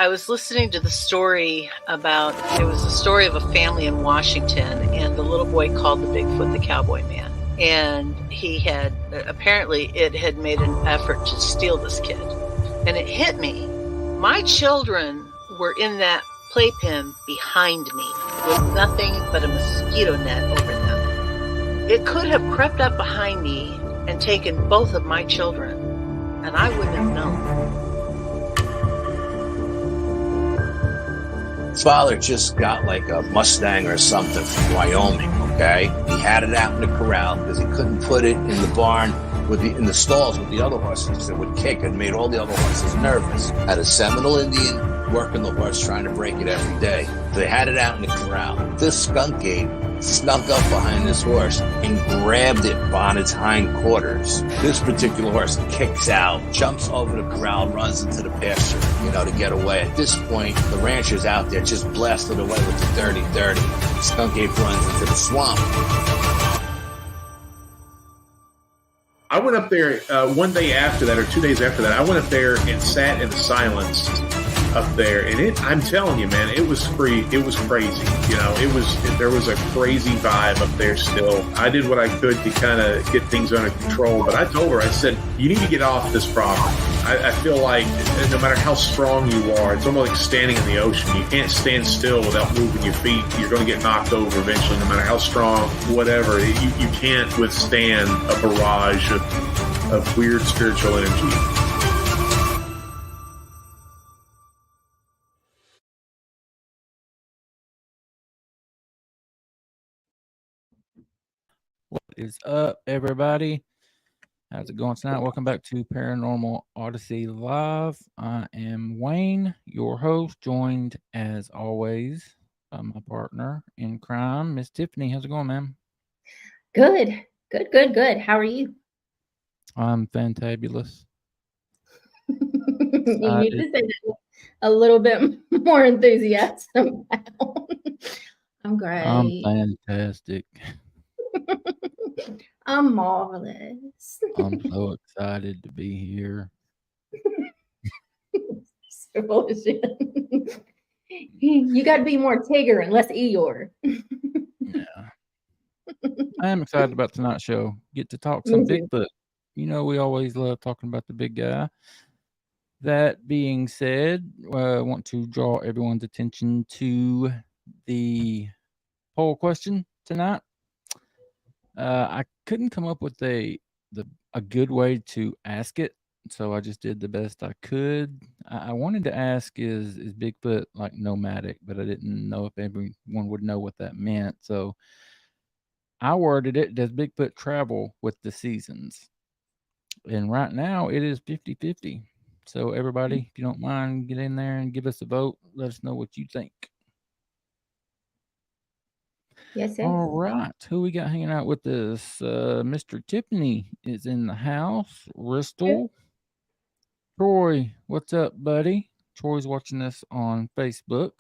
I was listening to the story about, it was a story of a family in Washington, and the little boy called the Bigfoot the cowboy man. And he had, apparently it had made an effort to steal this kid. And it hit me. My children were in that playpen behind me with nothing but a mosquito net over them. It could have crept up behind me and taken both of my children, and I wouldn't have known. Father just got like a Mustang or something from Wyoming, okay? He had it out in the corral because he couldn't put it in the barn in the stalls with the other horses. It would kick and made all the other horses nervous. Had a Seminole Indian working the horse trying to break it every day. They had it out in the corral. This skunk ape snuck up behind this horse and grabbed it on its hind quarters. This particular horse kicks out, jumps over the corral, runs into the pasture, to get away. At this point, the rancher's out there just blasted away with the dirty. Skunk ape runs into the swamp. I went up there one day after that, or 2 days after that. I went up there and sat in the silence up there, and I'm telling you, man, it was free. It was crazy. There was a crazy vibe up there still. I did what I could to kind of get things under control, but I told her, I said, you need to get off this property. I feel like no matter how strong you are, it's almost like standing in the ocean. You can't stand still without moving your feet. You're going to get knocked over eventually, no matter how strong, whatever. You can't withstand a barrage of weird spiritual energy. What is up, everybody? How's it going tonight? Welcome back to Paranormal Odyssey Live. I am Wayne, your host, joined as always by my partner in crime, Miss Tiffany. How's it going, ma'am? Good. How are you? I'm fantabulous. You need to say that a little bit more enthusiasm. I'm great. I'm fantastic. I'm marvelous. I'm so excited to be here. So bullshit. You got to be more Tigger and less Eeyore. Yeah. I am excited about tonight's show. Get to talk some Bigfoot. We always love talking about the big guy. That being said, I want to draw everyone's attention to the poll question tonight. I couldn't come up with a good way to ask it, so I just did the best I could. I wanted to ask, is Bigfoot like nomadic, but I didn't know if everyone would know what that meant. So I worded it, does Bigfoot travel with the seasons? And right now it is 50-50. So everybody, if you don't mind, get in there and give us a vote. Let us know what you think. Yes. All right. Who we got hanging out with us? Mr. Tiffany is in the house. Bristol. Troy, what's up, buddy? Troy's watching us on Facebook.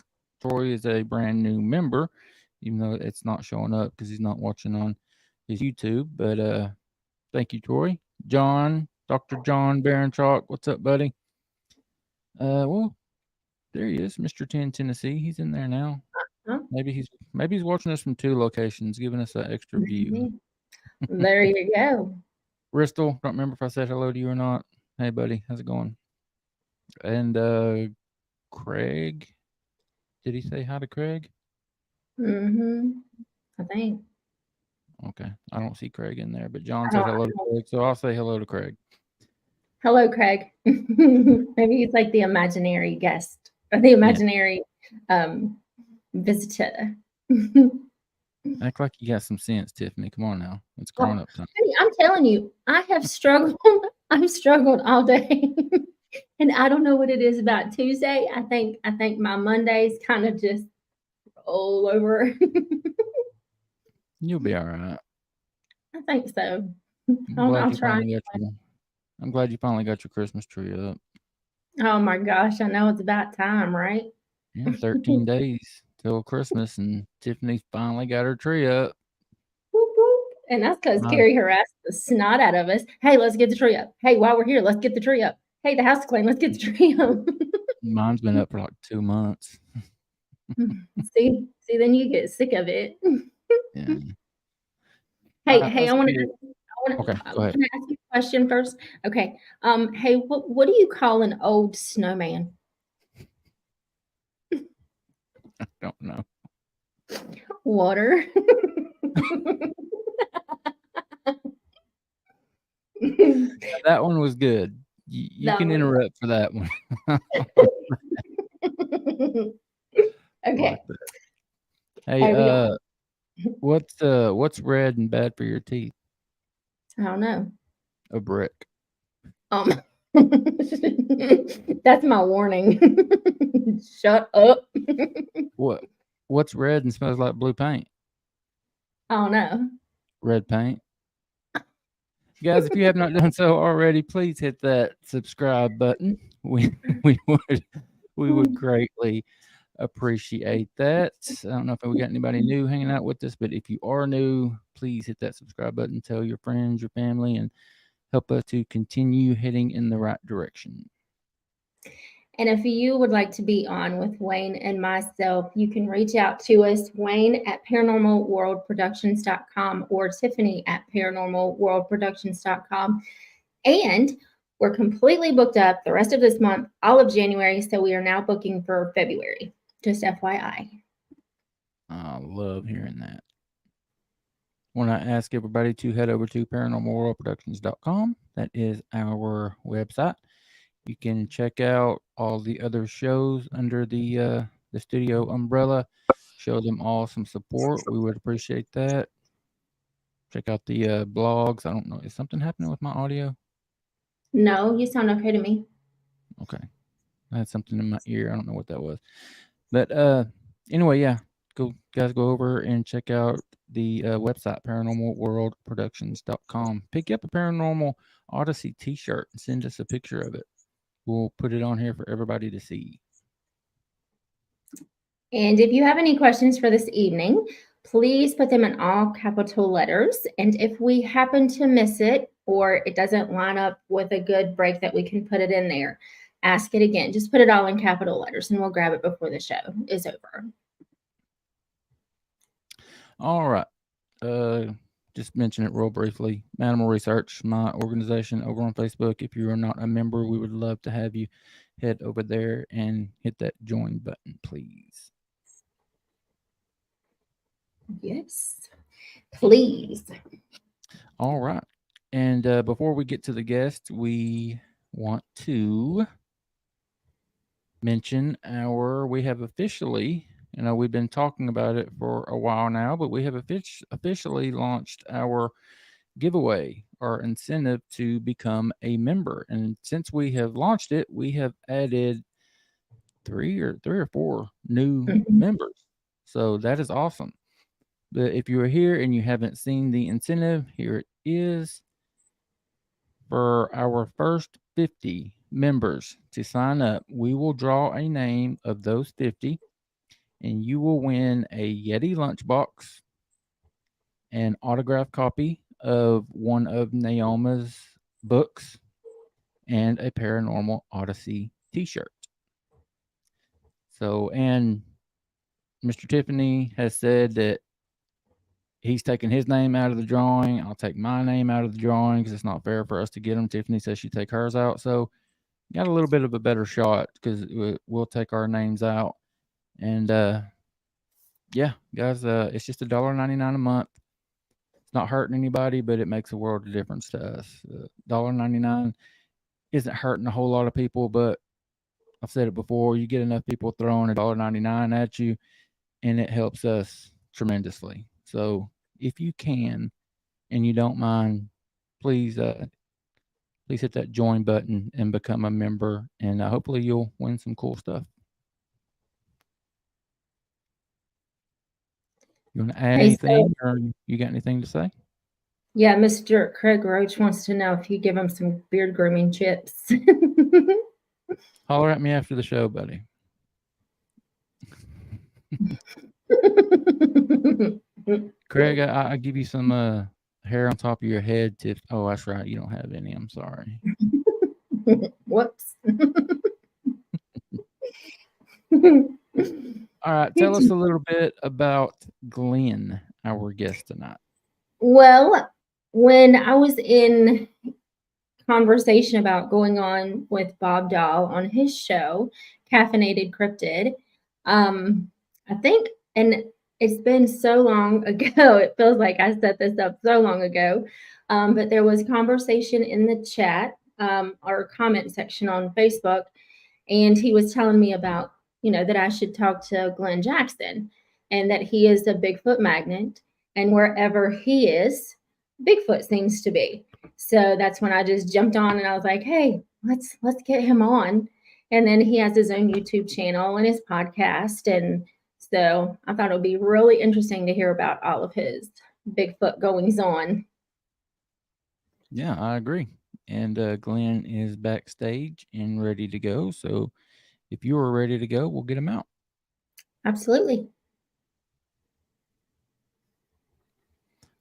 Troy is a brand new member, even though it's not showing up because he's not watching on his YouTube. But thank you, Troy. John, Dr. John Baranchuk, what's up, buddy? Well, there he is, Mr. 10 Tennessee. He's in there now. Maybe he's watching us from two locations, giving us an extra view. There you go. Bristol, don't remember if I said hello to you or not. Hey, buddy, how's it going? And Craig, did he say hi to Craig? I think. Okay, I don't see Craig in there, but John said hello to Craig, so I'll say hello to Craig. Hello, Craig. Maybe he's like the imaginary guest or the imaginary visitor. Act like you got some sense, Tiffany. Come on now. It's grown up time. I'm telling you, I have struggled. I've struggled all day. And I don't know what it is about Tuesday. I think my Mondays kind of just roll over. You'll be all right. I think so. I'll try. I'm glad you finally got your Christmas tree up. Oh my gosh, I know it's about time, right? Yeah, 13 days till Christmas, and Tiffany finally got her tree up. Whoop, whoop. And that's because Carrie harassed the snot out of us. Hey, let's get the tree up. Hey, while we're here, let's get the tree up. Hey, the house is clean. Let's get the tree up. Mine's been up for like 2 months. See, then you get sick of it. Yeah. Hey, Let's I want get- to. Okay, go ahead. Can I ask you a question first? Okay. Hey, what do you call an old snowman? I don't know. Water. That one was good. You That can one. interrupt for that one. Okay. Like that. Hey, what's red and bad for your teeth? I don't know. A brick. That's my warning. Shut up. What's red and smells like blue paint? I don't know. Red paint. Guys, if you have not done so already, please hit that subscribe button. We would greatly appreciate that. I don't know if we got anybody new hanging out with us, but if you are new, please hit that subscribe button, tell your friends, your family, and help us to continue heading in the right direction. And if you would like to be on with Wayne and myself, you can reach out to us, Wayne at paranormalworldproductions.com or Tiffany at paranormalworldproductions.com. And we're completely booked up the rest of this month, all of January. So we are now booking for February. Just FYI. I love hearing that. Want to ask everybody to head over to paranormalworldproductions.com. That is our website. You can check out all the other shows under the studio umbrella. Show them all some support. We would appreciate that. Check out the blogs. I don't know. Is something happening with my audio? No, you sound okay to me. Okay. I had something in my ear. I don't know what that was. But anyway, yeah. Go over and check out the website, paranormalworldproductions.com. Pick up a Paranormal Odyssey t-shirt and send us a picture of it. We'll put it on here for everybody to see. And if you have any questions for this evening, please put them in all capital letters. And if we happen to miss it or it doesn't line up with a good break that we can put it in there, ask it again. Just put it all in capital letters and we'll grab it before the show is over. All right. Just mention it real briefly. Animal Research, my organization over on Facebook. If you are not a member, we would love to have you head over there and hit that join button, please. Yes, please. All right. And before we get to the guest, we want to mention we have officially, we've been talking about it for a while now, but we have officially launched our giveaway or incentive to become a member. And since we have launched it, we have added three or four new members. So that is awesome. But if you are here and you haven't seen the incentive, here it is. For our first 50 members to sign up, we will draw a name of those 50 and you will win a Yeti lunchbox, an autographed copy of one of Naoma's books, and a Paranormal Odyssey t-shirt. So, and Mr. Tiffany has said that he's taking his name out of the drawing. I'll take my name out of the drawing because it's not fair for us to get them. Tiffany says she take hers out. So got a little bit of a better shot because we'll take our names out. And yeah, guys, it's just $1.99 a month. It's not hurting anybody, but it makes a world of difference to us. $1.99 isn't hurting a whole lot of people, but I've said it before, you get enough people throwing $1.99 at you, and it helps us tremendously. So if you can and you don't mind, please hit that join button and become a member, and hopefully you'll win some cool stuff. You want to add anything, or you got anything to say? Yeah, Mr. Craig Roach wants to know if you give him some beard grooming chips. Holler at me after the show, buddy. Craig, I give you some hair on top of your head. Oh, that's right. You don't have any. I'm sorry. Whoops. All right, tell us a little bit about Glenn, our guest tonight. Well, when I was in conversation about going on with Bob Dahl on his show, Caffeinated Cryptid, I think, and it's been so long ago, it feels like I set this up so long ago, but there was conversation in the chat or comment section on Facebook, and he was telling me about, that I should talk to Glenn Jackson and that he is a Bigfoot magnet, and wherever he is, Bigfoot seems to be. So that's when I just jumped on and I was like, hey, let's get him on. And then he has his own YouTube channel and his podcast. And so I thought it would be really interesting to hear about all of his Bigfoot goings on. Yeah, I agree. And Glenn is backstage and ready to go. So if you are ready to go, we'll get him out. Absolutely.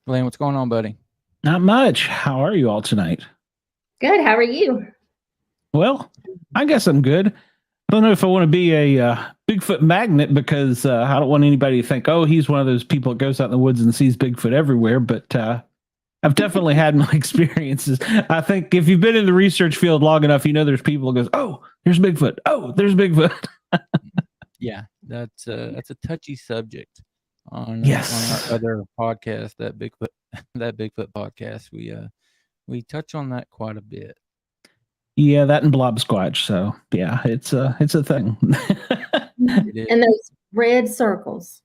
Glenn, what's going on, buddy? Not much. How are you all tonight? Good. How are you? Well, I guess I'm good. I don't know if I want to be a Bigfoot magnet because I don't want anybody to think, oh, he's one of those people that goes out in the woods and sees Bigfoot everywhere. But I've definitely had my experiences. I think if you've been in the research field long enough, there's people who goes, oh, there's Bigfoot. Oh, there's Bigfoot. Yeah, that's a touchy subject. On our other podcast, that Bigfoot podcast, we touch on that quite a bit. Yeah, that and Blob Squatch. So yeah, it's a thing. And those red circles.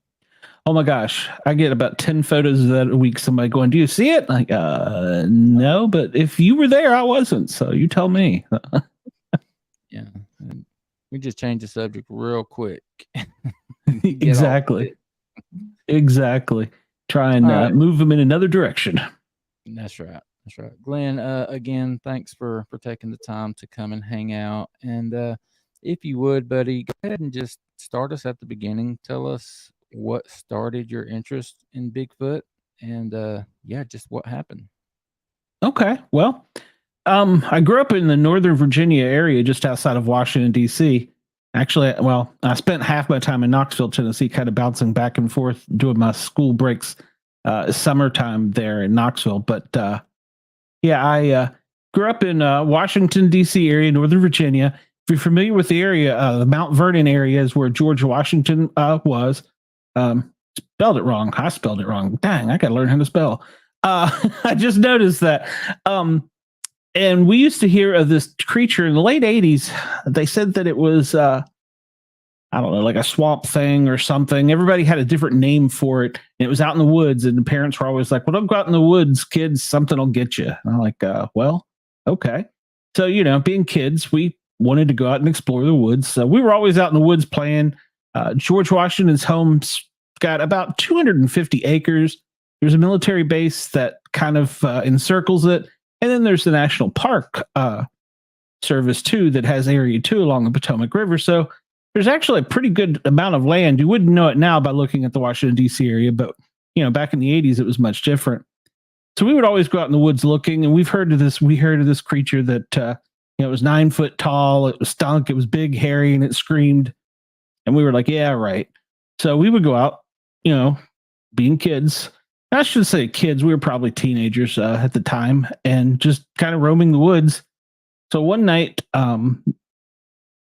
Oh my gosh, I get about 10 photos of that a week. Somebody going, "Do you see it?" Like, no, but if you were there, I wasn't. So you tell me. Yeah, and we just changed the subject real quick. Exactly. Exactly. Try and move them in another direction. That's right. That's right. Glenn, again, thanks for taking the time to come and hang out. And if you would, buddy, go ahead and just start us at the beginning. Tell us what started your interest in Bigfoot and just what happened. Okay. Well, I grew up in the Northern Virginia area just outside of Washington, D.C. Actually, well, I spent half my time in Knoxville, Tennessee, kind of bouncing back and forth, doing my school breaks, summertime there in Knoxville. But I grew up in Washington, D.C. area, Northern Virginia. If you're familiar with the area, the Mount Vernon area is where George Washington was. Spelled it wrong. I spelled it wrong. Dang, I got to learn how to spell. I just noticed that. And we used to hear of this creature in the late 80s. They said that it was, I don't know, like a swamp thing or something. Everybody had a different name for it. And it was out in the woods. And the parents were always like, well, don't go out in the woods, kids. Something will get you. And I'm like, well, okay. So, being kids, we wanted to go out and explore the woods. So we were always out in the woods playing. George Washington's home's got about 250 acres. There's a military base that kind of encircles it. And then there's the National Park Service, too, that has Area 2 along the Potomac River. So there's actually a pretty good amount of land. You wouldn't know it now by looking at the Washington, D.C. area, but, back in the 80s, it was much different. So we would always go out in the woods looking, and we heard of this creature that, it was 9 foot tall, it was stunk, it was big, hairy, and it screamed. And we were like, yeah, right. So we would go out, being kids. I should say kids. We were probably teenagers at the time and just kind of roaming the woods. So one night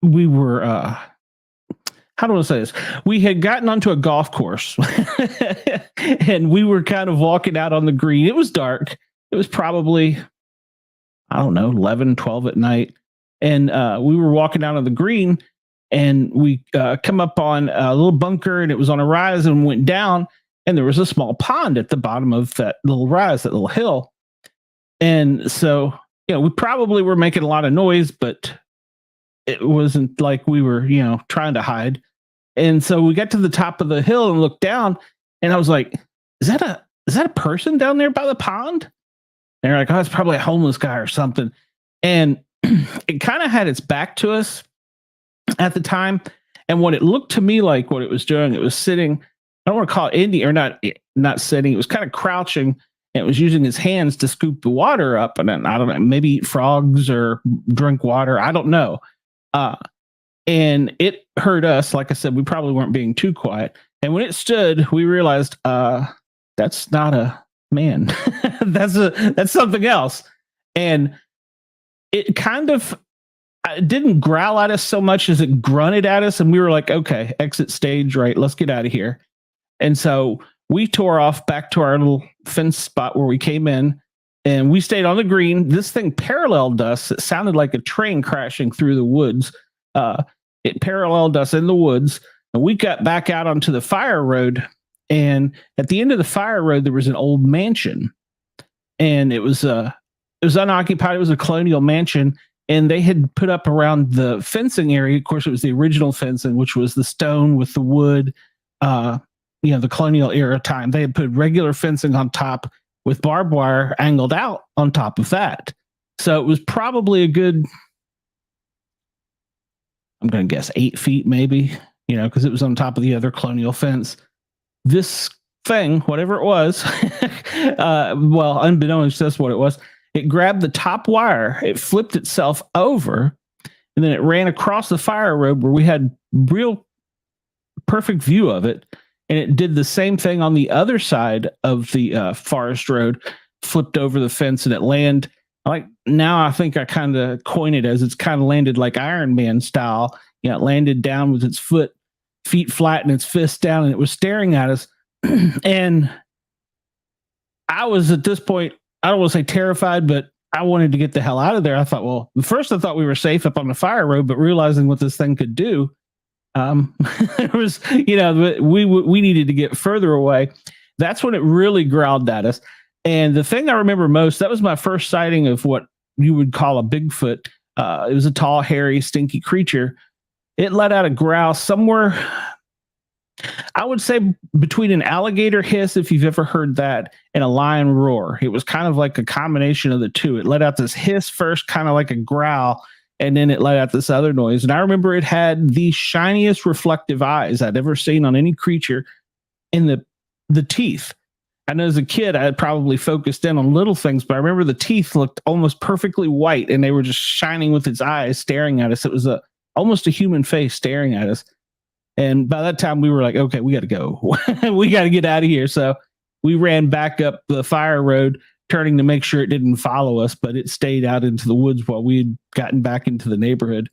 we were, how do I say this? We had gotten onto a golf course and we were kind of walking out on the green. It was dark. It was probably, 11, 12 at night. And we were walking out on the green and we come up on a little bunker and it was on a rise and went down. And there was a small pond at the bottom of that little rise, that little hill. And so, we probably were making a lot of noise, but it wasn't like we were, trying to hide. And so we got to the top of the hill and looked down and I was like, is that a person down there by the pond? And they're like, oh, it's probably a homeless guy or something. And it kind of had its back to us at the time. And what it looked to me like what it was doing, it was sitting, I don't want to call it Indian or not sitting. It was kind of crouching and it was using his hands to scoop the water up. And then, I don't know, maybe eat frogs or drink water. I don't know. and it heard us. Like I said, we probably weren't being too quiet. And when it stood, we realized that's not a man. that's something else. And it kind of didn't growl at us so much as it grunted at us, and we were like, okay, exit stage right, let's get out of here. And so we tore off back to our little fence spot where we came in, and we stayed on the green. This thing paralleled us. It sounded like a train crashing through the woods. It paralleled us in the woods, and we got back out onto the fire road. And at the end of the fire road, there was an old mansion, and it was unoccupied. It was a colonial mansion, and they had put up around the fencing area. Of course, it was the original fencing, which was the stone with the wood. The colonial era time. They had put regular fencing on top with barbed wire angled out on top of that. So it was probably a good, I'm going to guess 8 feet maybe, because it was on top of the other colonial fence. This thing, whatever it was, unbeknownst to us what it was, it grabbed the top wire, it flipped itself over, and then it ran across the fire road where we had real perfect view of it. And it did the same thing on the other side of the forest road, flipped over the fence, and it landed. Now I think I kind of coined it as it's kind of landed like Iron Man style. It landed down with its feet flat and its fist down, and it was staring at us. And I was at this point, I don't want to say terrified, but I wanted to get the hell out of there. I thought, first I thought we were safe up on the fire road, but realizing what this thing could do, it was, we needed to get further away. That's when it really growled at us. And the thing I remember most, that was my first sighting of what you would call a Bigfoot. It was a tall, hairy, stinky creature. It let out a growl somewhere, I would say, between an alligator hiss, if you've ever heard that, and a lion roar. It was kind of like a combination of the two. It let out this hiss first, kind of like a growl, and then it let out this other noise. And I remember it had the shiniest reflective eyes I'd ever seen on any creature, in the teeth. I know as a kid, I had probably focused in on little things, but I remember the teeth looked almost perfectly white, and they were just shining with its eyes staring at us. It was almost a human face staring at us. And by that time, we were like, okay, we got to go. We got to get out of here. So we ran back up the fire road, turning to make sure it didn't follow us, but it stayed out into the woods while we had gotten back into the neighborhood.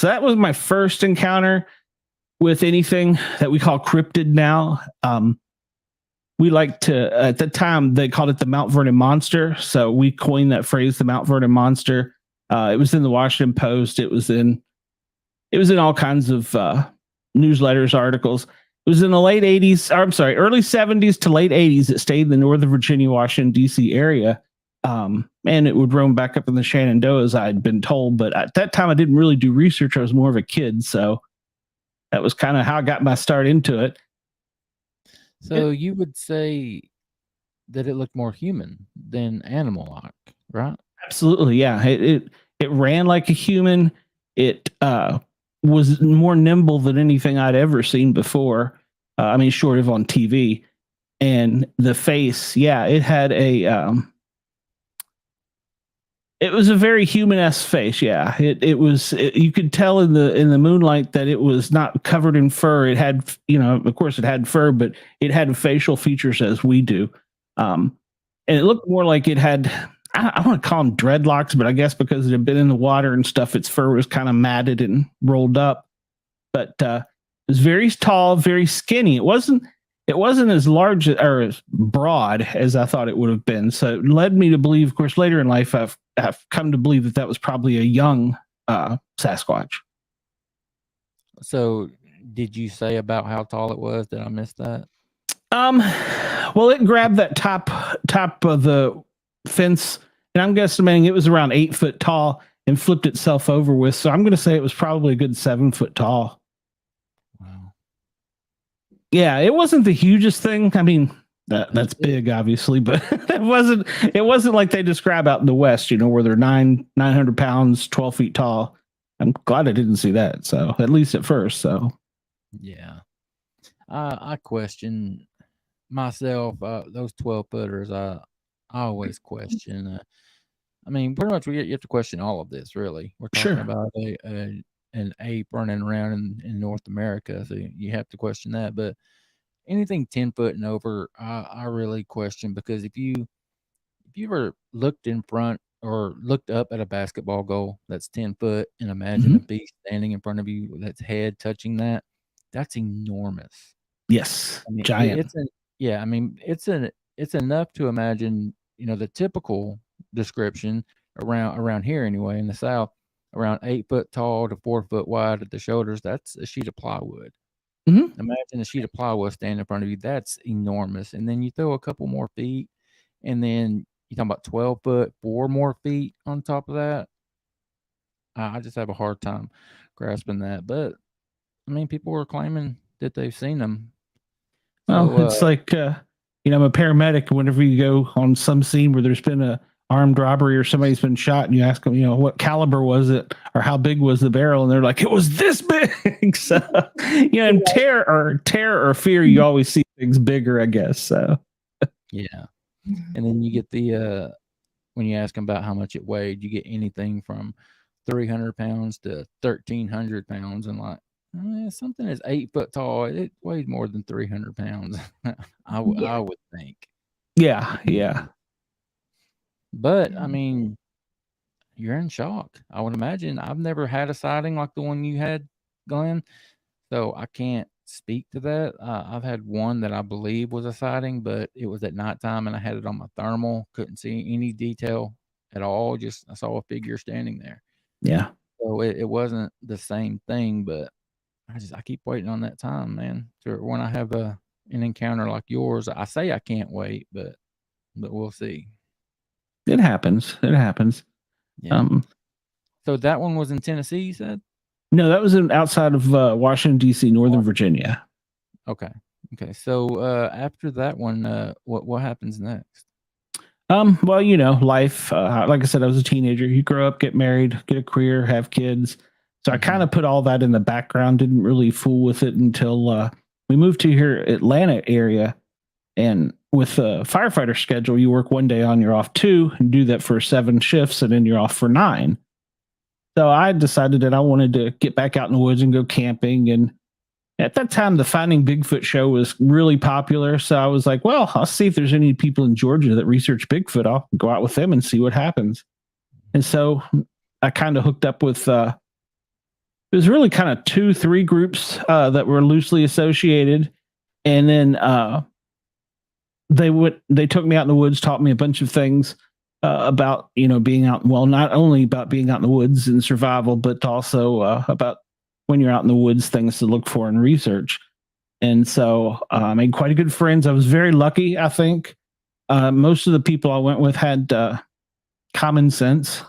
So that was my first encounter with anything that we call cryptid now. We like to, at the time, they called it the Mount Vernon Monster. So we coined that phrase, the Mount Vernon Monster. It was in the Washington Post. It was in all kinds of newsletters, articles. It was in the early 70s to late 80s. It stayed in the Northern Virginia, Washington, D.C. area. And it would roam back up in the Shenandoahs, I'd been told. But at that time, I didn't really do research. I was more of a kid. So that was kind of how I got my start into it. So you would say that it looked more human than animal-like, right? Absolutely, yeah. It ran like a human. It was more nimble than anything I'd ever seen before. Short of on TV. And the face, yeah, it had it was a very human-esque face. Yeah, it was. You could tell in the moonlight that it was not covered in fur. It had, of course, it had fur, but it had facial features as we do. And it looked more like it had, I want to call them dreadlocks, but I guess because it had been in the water and stuff, its fur was kind of matted and rolled up. But it was very tall, very skinny. It wasn't as large or as broad as I thought it would have been. So it led me to believe, of course, later in life, I've come to believe that was probably a young Sasquatch. So did you say about how tall it was? Did I miss that? Well, it grabbed that top of the fence, and I'm guesstimating it was around 8 foot tall and flipped itself over with. So I'm going to say it was probably a good 7 foot tall. Wow. Yeah, it wasn't the hugest thing. I mean, that's big, obviously, but it wasn't like they describe out in the West, where they're 900 pounds, 12 feet tall. I'm glad I didn't see that. So at least at first. So yeah, I question myself. Those 12-footers, I always question. Pretty much you have to question all of this. Really, we're talking about a an ape running around in North America. So you have to question that. But anything 10 foot and over, I really question, because if you ever looked in front or looked up at a basketball goal that's 10 foot and imagine a beast standing in front of you that's head touching that, that's enormous. Yes, I mean, giant. I mean, it's enough to imagine, the typical description around here anyway in the South, around 8 foot tall to 4 foot wide at the shoulders. That's a sheet of plywood. Mhm. Imagine a sheet of plywood standing in front of you. That's enormous. And then you throw a couple more feet, and then you're talking about 12 foot, 4 more feet on top of that. I just have a hard time grasping that. But I mean, people are claiming that they've seen them. Well, So, it's like, I'm a paramedic. Whenever you go on some scene where there's been a armed robbery or somebody's been shot, and you ask them, what caliber was it or how big was the barrel, and they're like, it was this big. So, in terror or fear, you always see things bigger, I guess. So, yeah. And then you get the when you ask them about how much it weighed, you get anything from 300 pounds to 1,300 pounds, and like, something is 8 foot tall. It weighed more than 300 pounds. I would think. Yeah. But I mean, you're in shock. I would imagine. I've never had a sighting like the one you had, Glenn, so I can't speak to that. I've had one that I believe was a sighting, but it was at nighttime, and I had it on my thermal. Couldn't see any detail at all. Just I saw a figure standing there. Yeah. So it wasn't the same thing, but I keep waiting on that time, man. To when I have an encounter like yours. I say I can't wait, but we'll see. It happens. Yeah. So that one was in Tennessee, you said? No, that was outside of Washington, D.C., Northern Virginia. Okay. So after that one, what happens next? Well, life. Like I said, I was a teenager. You grow up, get married, get a career, have kids. So I kind of put all that in the background. Didn't really fool with it until we moved to here, Atlanta area, and with a firefighter schedule, you work one day on, you're off 2, and do that for 7 shifts, and then you're off for 9. So I decided that I wanted to get back out in the woods and go camping. And at that time, the Finding Bigfoot show was really popular. So I was like, well, I'll see if there's any people in Georgia that research Bigfoot. I'll go out with them and see what happens. And so I kind of hooked up with, it was really kind of 2-3 groups that were loosely associated. And then they took me out in the woods, taught me a bunch of things about, being out. Well, not only about being out in the woods and survival, but also about when you're out in the woods, things to look for and research. And so I made quite a good friends. I was very lucky, I think. Most of the people I went with had common sense.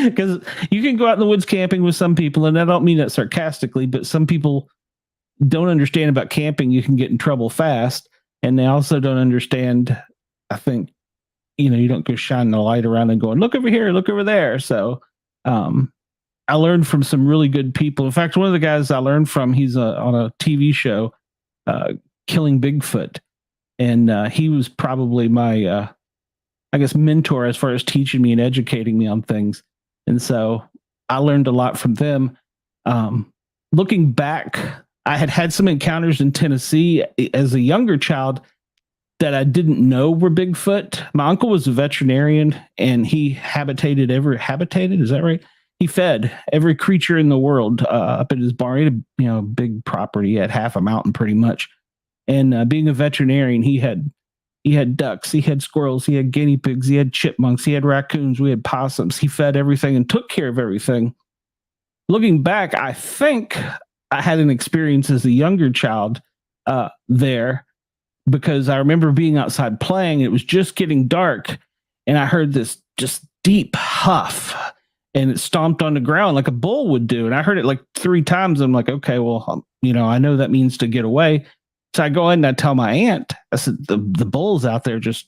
Because you can go out in the woods camping with some people, and I don't mean that sarcastically, but some people don't understand about camping. You can get in trouble fast. And they also don't understand, I think, you don't go shining the light around and going, look over here, look over there. So I learned from some really good people. In fact, one of the guys I learned from, he's on a TV show, Killing Bigfoot. And he was probably my, mentor as far as teaching me and educating me on things. And so I learned a lot from them. Looking back, I had some encounters in Tennessee as a younger child that I didn't know were Bigfoot. My uncle was a veterinarian, and he habitated, is that right? He fed every creature in the world up at his barn. He had a big property. He had half a mountain pretty much. And being a veterinarian, he had ducks, he had squirrels, he had guinea pigs, he had chipmunks, he had raccoons, we had possums. He fed everything and took care of everything. Looking back, I think I had an experience as a younger child there, because I remember being outside playing. It was just getting dark, and I heard this just deep huff, and it stomped on the ground like a bull would do. And I heard it like 3 times. I'm like, okay, well, I know that means to get away. So I go in and I tell my aunt, I said, the bull's out there just,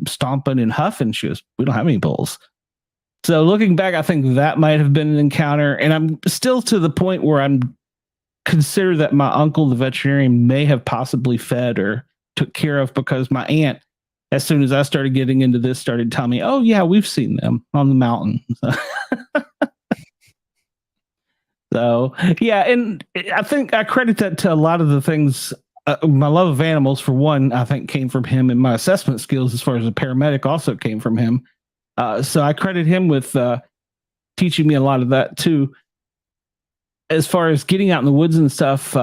stomping and huffing. She goes, we don't have any bulls. So looking back, I think that might have been an encounter. And I'm still to the point where I'm consider that my uncle, the veterinarian, may have possibly fed or took care of, because my aunt, as soon as I started getting into this, started telling me, oh yeah, we've seen them on the mountain. So yeah, and I think I credit that to a lot of the things. My love of animals, for one, I think came from him, and my assessment skills as far as a paramedic also came from him. So I credit him with teaching me a lot of that too. As far as getting out in the woods and stuff,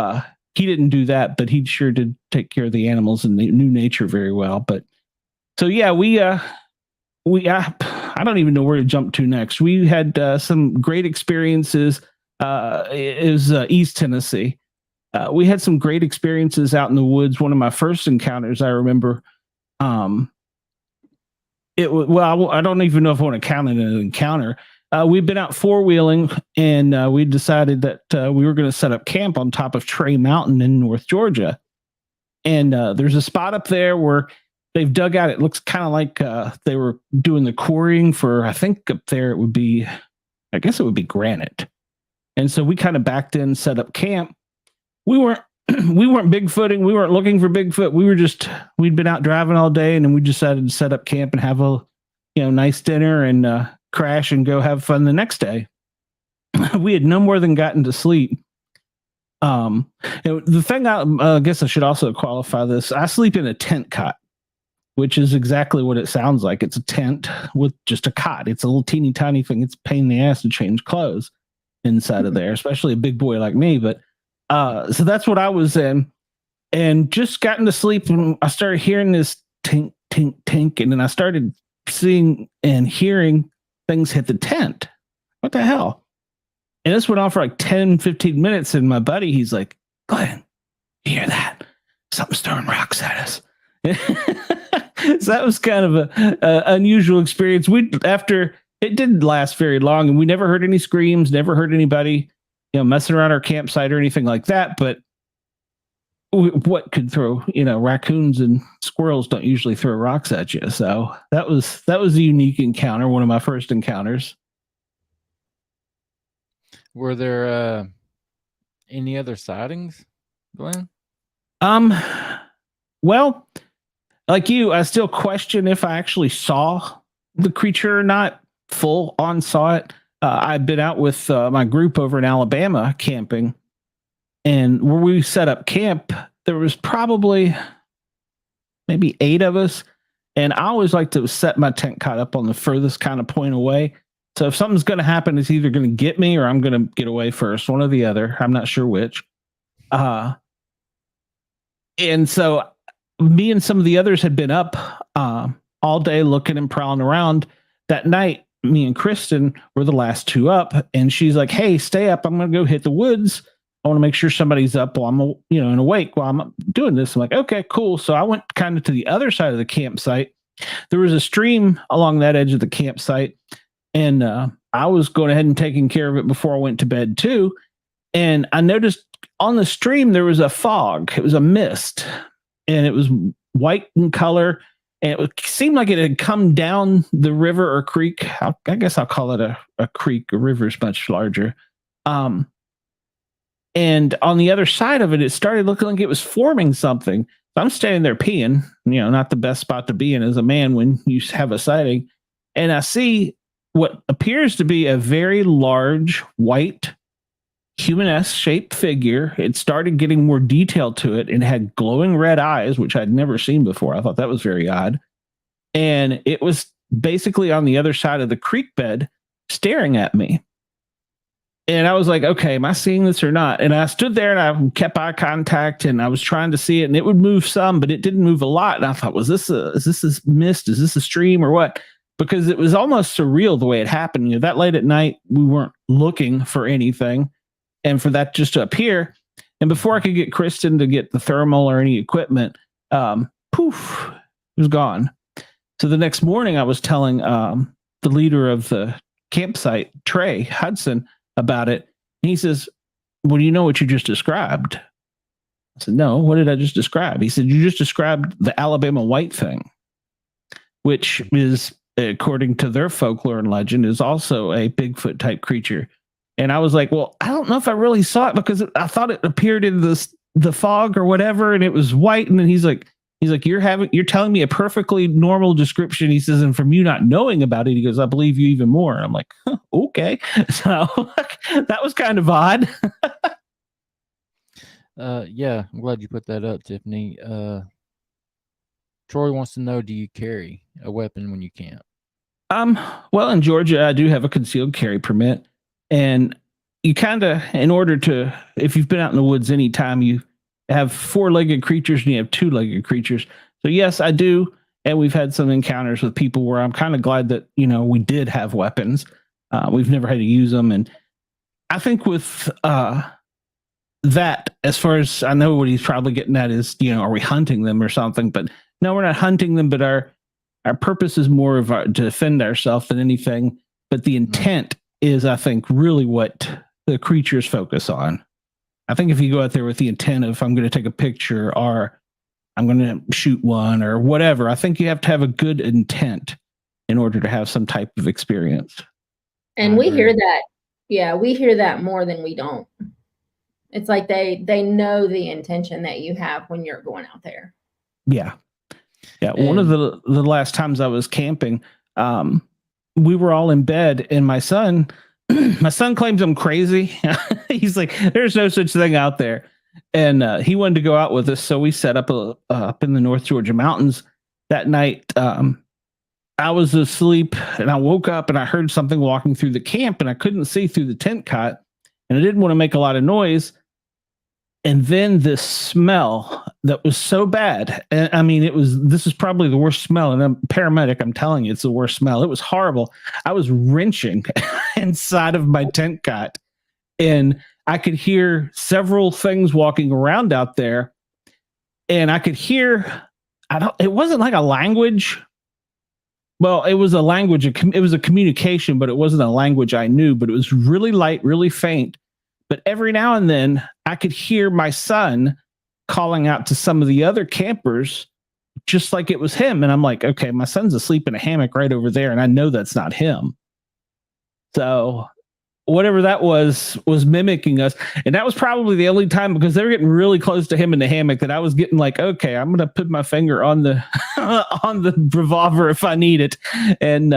he didn't do that, but he sure did take care of the animals and knew nature very well. But so yeah, I don't even know where to jump to next. We had some great experiences. It was East Tennessee. We had some great experiences out in the woods. One of my first encounters, I remember. I don't even know if I want to count it an encounter. We'd been out four-wheeling, and we decided that we were going to set up camp on top of Trey Mountain in North Georgia. And there's a spot up there where they've dug out. It looks kind of like they were doing the quarrying for, I think up there it would be, I guess it would be granite. And so we kind of backed in, set up camp. We weren't Bigfooting. We weren't looking for Bigfoot. We'd been out driving all day, and then we decided to set up camp and have a, nice dinner and crash and go have fun the next day. We had no more than gotten to sleep. The thing, I guess I should also qualify this. I sleep in a tent cot, which is exactly what it sounds like. It's a tent with just a cot. It's a little teeny tiny thing. It's a pain in the ass to change clothes inside of there, especially a big boy like me. But so that's what I was in, and just gotten to sleep, and I started hearing this tink, tink, tink, and then I started seeing and hearing things hit the tent. What the hell? And this went on for like 10, 15 minutes, and my buddy, he's like, Glenn, you hear that? Something's throwing rocks at us. So that was kind of a unusual experience. After it didn't last very long, and we never heard any screams, never heard anybody, messing around our campsite or anything like that. But what could throw, raccoons and squirrels don't usually throw rocks at you. So that was a unique encounter, one of my first encounters. Were there any other sightings, Glenn? Well, like you, I still question if I actually saw the creature or not. Full on saw it. I'd been out with my group over in Alabama camping, and where we set up camp, there was probably maybe 8 of us. And I always like to set my tent cot up on the furthest kind of point away. So if something's going to happen, it's either going to get me or I'm going to get away first, one or the other. I'm not sure which. And so me and some of the others had been up all day looking and prowling around. That night, me and Kristen were the last 2 up, and she's like, hey, stay up. I'm going to go hit the woods. I want to make sure somebody's up while I'm, and awake while I'm doing this. I'm like, okay, cool. So I went kind of to the other side of the campsite. There was a stream along that edge of the campsite, and I was going ahead and taking care of it before I went to bed too. And I noticed on the stream, there was a fog. It was a mist, and it was white in color. And it seemed like it had come down the river or creek. I guess I'll call it a creek. A river is much larger. And on the other side of it, it started looking like it was forming something. So I'm standing there peeing, not the best spot to be in as a man when you have a sighting. And I see what appears to be a very large, white, human-esque shaped figure. It started getting more detail to it and had glowing red eyes, which I'd never seen before. I thought that was very odd. And it was basically on the other side of the creek bed staring at me. And I was like, okay, am I seeing this or not? And I stood there and I kept eye contact, and I was trying to see it, and it would move some, but it didn't move a lot. And I thought, is this a mist? Is this a stream or what? Because it was almost surreal the way it happened. That late at night, we weren't looking for anything. And for that just to appear, and before I could get Kristen to get the thermal or any equipment, poof, it was gone. So the next morning, I was telling the leader of the campsite, Trey Hudson, about it. And he says, well, do you know what you just described? I said, no, what did I just describe? He said, you just described the Alabama white thing, which is, according to their folklore and legend, is also a Bigfoot type creature. And I was like, well, I don't know if I really saw it, because I thought it appeared in the fog or whatever, and it was white. And then he's like, He's like, you're telling me a perfectly normal description. He says, and from you not knowing about it, he goes, I believe you even more. And I'm like, huh, okay. So that was kind of odd. Yeah, I'm glad you put that up, Tiffany. Troy wants to know, do you carry a weapon when you camp? Well, in Georgia, I do have a concealed carry permit, and you kind of, in order to, if you've been out in the woods anytime, you have 4-legged creatures and you have 2-legged creatures. So yes, I do. And we've had some encounters with people where I'm kind of glad that, we did have weapons. We've never had to use them. And I think with, that, as far as I know, what he's probably getting at is, are we hunting them or something? But no, we're not hunting them, but our purpose is more of to defend ourselves than anything. But the intent is, I think, really what the creatures focus on. I think if you go out there with the intent of, I'm going to take a picture or I'm going to shoot one or whatever, I think you have to have a good intent in order to have some type of experience. And we hear that. Yeah, we hear that more than we don't. It's like they know the intention that you have when you're going out there. Yeah. Yeah. One of the last times I was camping, we were all in bed and my son claims I'm crazy. He's like, there's no such thing out there. And he wanted to go out with us. So we set up up in the North Georgia mountains that night. I was asleep and I woke up and I heard something walking through the camp and I couldn't see through the tent cot and I didn't want to make a lot of noise. And then this smell that was so bad. And I mean, this is probably the worst smell. And I'm a paramedic. I'm telling you, it's the worst smell. It was horrible. I was wrenching inside of my tent cot and I could hear several things walking around out there. And I could hear, it wasn't like a language. Well, it was a language. It was a communication, but it wasn't a language I knew, but it was really light, really faint. But every now and then I could hear my son calling out to some of the other campers, just like it was him. And I'm like, okay, my son's asleep in a hammock right over there. And I know that's not him. So whatever that was mimicking us. And that was probably the only time, because they were getting really close to him in the hammock, that I was getting like, okay, I'm going to put my finger on the, on the revolver if I need it. And,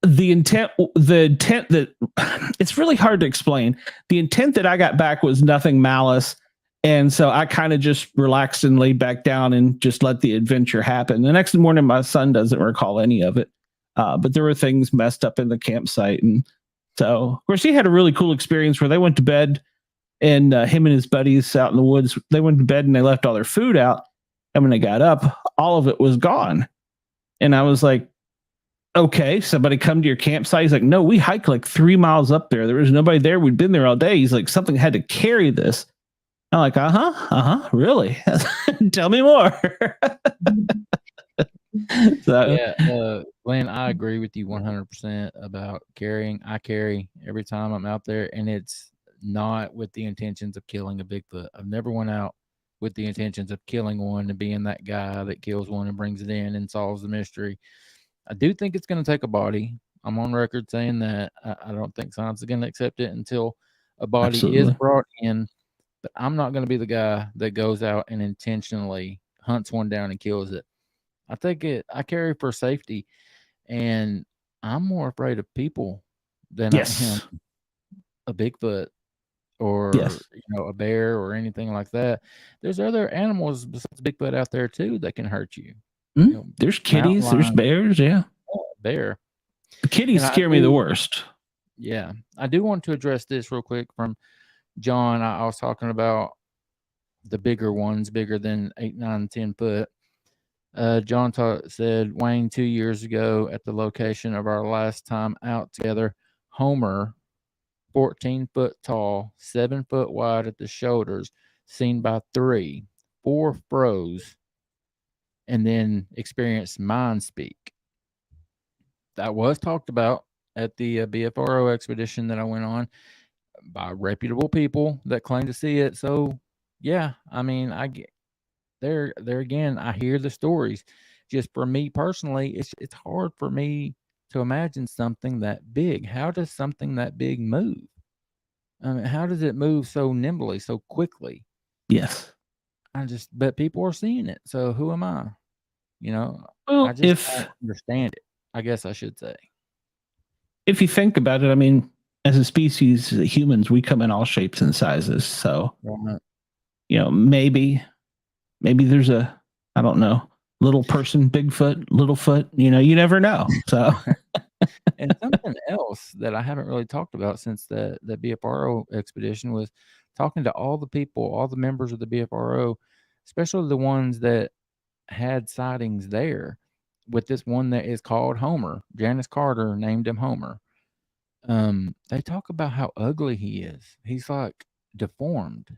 the intent that it's really hard to explain. The intent that I got back was nothing malice. And so I kind of just relaxed and laid back down and just let the adventure happen. The next morning, my son doesn't recall any of it. But there were things messed up in the campsite. And so, of course, he had a really cool experience where they went to bed and him and his buddies out in the woods, they went to bed and they left all their food out. And when they got up, all of it was gone. And I was like, okay, somebody come to your campsite? He's like, no, we hiked like 3 miles up there. There was nobody there. We'd been there all day. He's like, something had to carry this. I'm like, really? Tell me more. So yeah, Glenn, I agree with you 100% about carrying. I carry every time I'm out there, and it's not with the intentions of killing a Bigfoot. I've never went out with the intentions of killing one and being that guy that kills one and brings it in and solves the mystery. I do think it's going to take a body. I'm on record saying that I don't think science is going to accept it until a body is brought in. But I'm not going to be the guy that goes out and intentionally hunts one down and kills it. I carry for safety, and I'm more afraid of people than I am a Bigfoot or a bear or anything like that. There's other animals besides Bigfoot out there too that can hurt you. There's kitties, there's bears, bear. The kitties scare me the worst. Yeah, I do want to address this real quick from John. I was talking about the bigger ones, bigger than 8, 9, 10 foot. John said, Wayne, 2 years ago at the location of our last time out together, Homer, 14 foot tall, 7 foot wide at the shoulders, seen by 3, 4 froze, and then experienced mind speak. That was talked about at the BFRO expedition that I went on by reputable people that claim to see it. So, yeah, I mean, I get there again. I hear the stories. Just for me personally, it's hard for me to imagine something that big. How does something that big move? I mean, how does it move so nimbly, so quickly? Yes. but people are seeing it. So who am I? You know, I Well, just don't understand it. I guess I should say. if you think about it, I mean, as a species, humans, we come in all shapes and sizes. So, Right. maybe there's I don't know, little person, Bigfoot, Littlefoot, you never know. So, And something else that I haven't really talked about since the BFRO expedition was talking to all the people, all the members of the BFRO, especially the ones that had sightings there. With this one that is called Homer, Janice Carter named him Homer. They talk about how ugly he is. He's like deformed.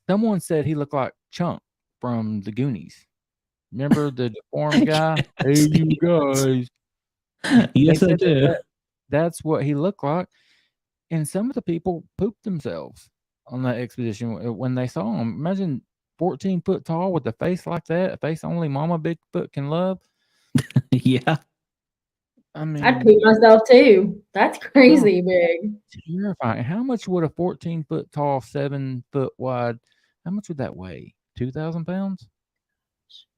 Someone said he looked like Chunk from the Goonies. Remember the deformed guy? Hey, you guys. yes, I said do. that's what he looked like. And some of the people pooped themselves on that expedition when they saw him. Imagine 14 foot tall with a face like that, a face only Mama Bigfoot can love. Yeah. I mean, I'd poop myself too. That's crazy big. Terrifying. How much would a 14 foot tall, 7 foot wide, how much would that weigh? 2,000 pounds?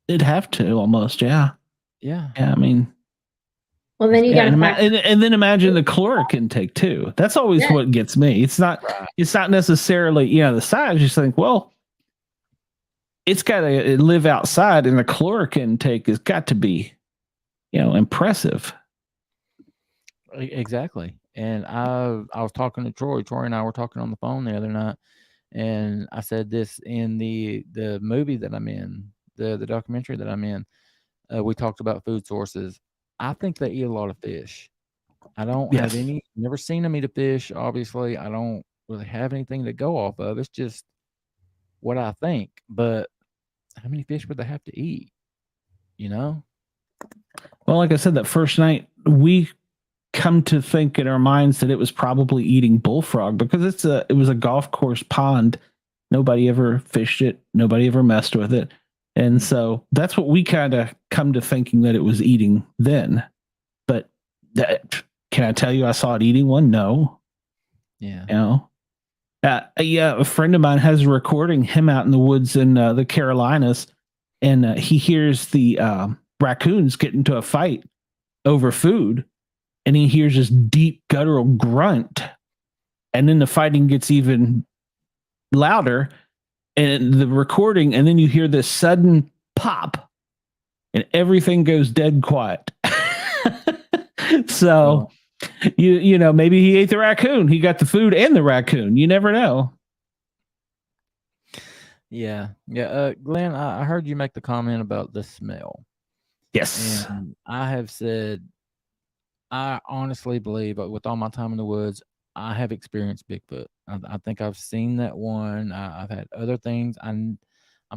It'd have to almost. Yeah. Yeah. Yeah. I mean, Well, then you got and then imagine the caloric intake too. That's always what gets me. It's not necessarily, the size. You just think, well, it's got to live outside, and the caloric intake has got to be, impressive. Exactly. And I was talking to Troy. Troy and I were talking on the phone the other night, and I said this in the movie that I'm in, the documentary that I'm in. We talked about food sources. I think they eat a lot of fish. I don't have never seen them eat a fish. Obviously, I don't really have anything to go off of. It's just what I think. But how many fish would they have to eat? Well, like I said, that first night, we come to think in our minds that it was probably eating bullfrog because it was a golf course pond. Nobody ever fished it. Nobody ever messed with it. And so that's what we kind of come to thinking that it was eating then. But can I tell you I saw it eating one? No. Yeah. A friend of mine has a recording, him out in the woods in the Carolinas, and he hears the raccoons get into a fight over food, and he hears this deep guttural grunt, and then the fighting gets even louder, and the recording, and then you hear this sudden pop, and everything goes dead quiet. So, maybe he ate the raccoon. He got the food and the raccoon. You never know. Yeah. Glenn, I heard you make the comment about the smell. Yes. And I have said, I honestly believe, with all my time in the woods, I have experienced Bigfoot. I think I've seen that one. I've had other things. I'm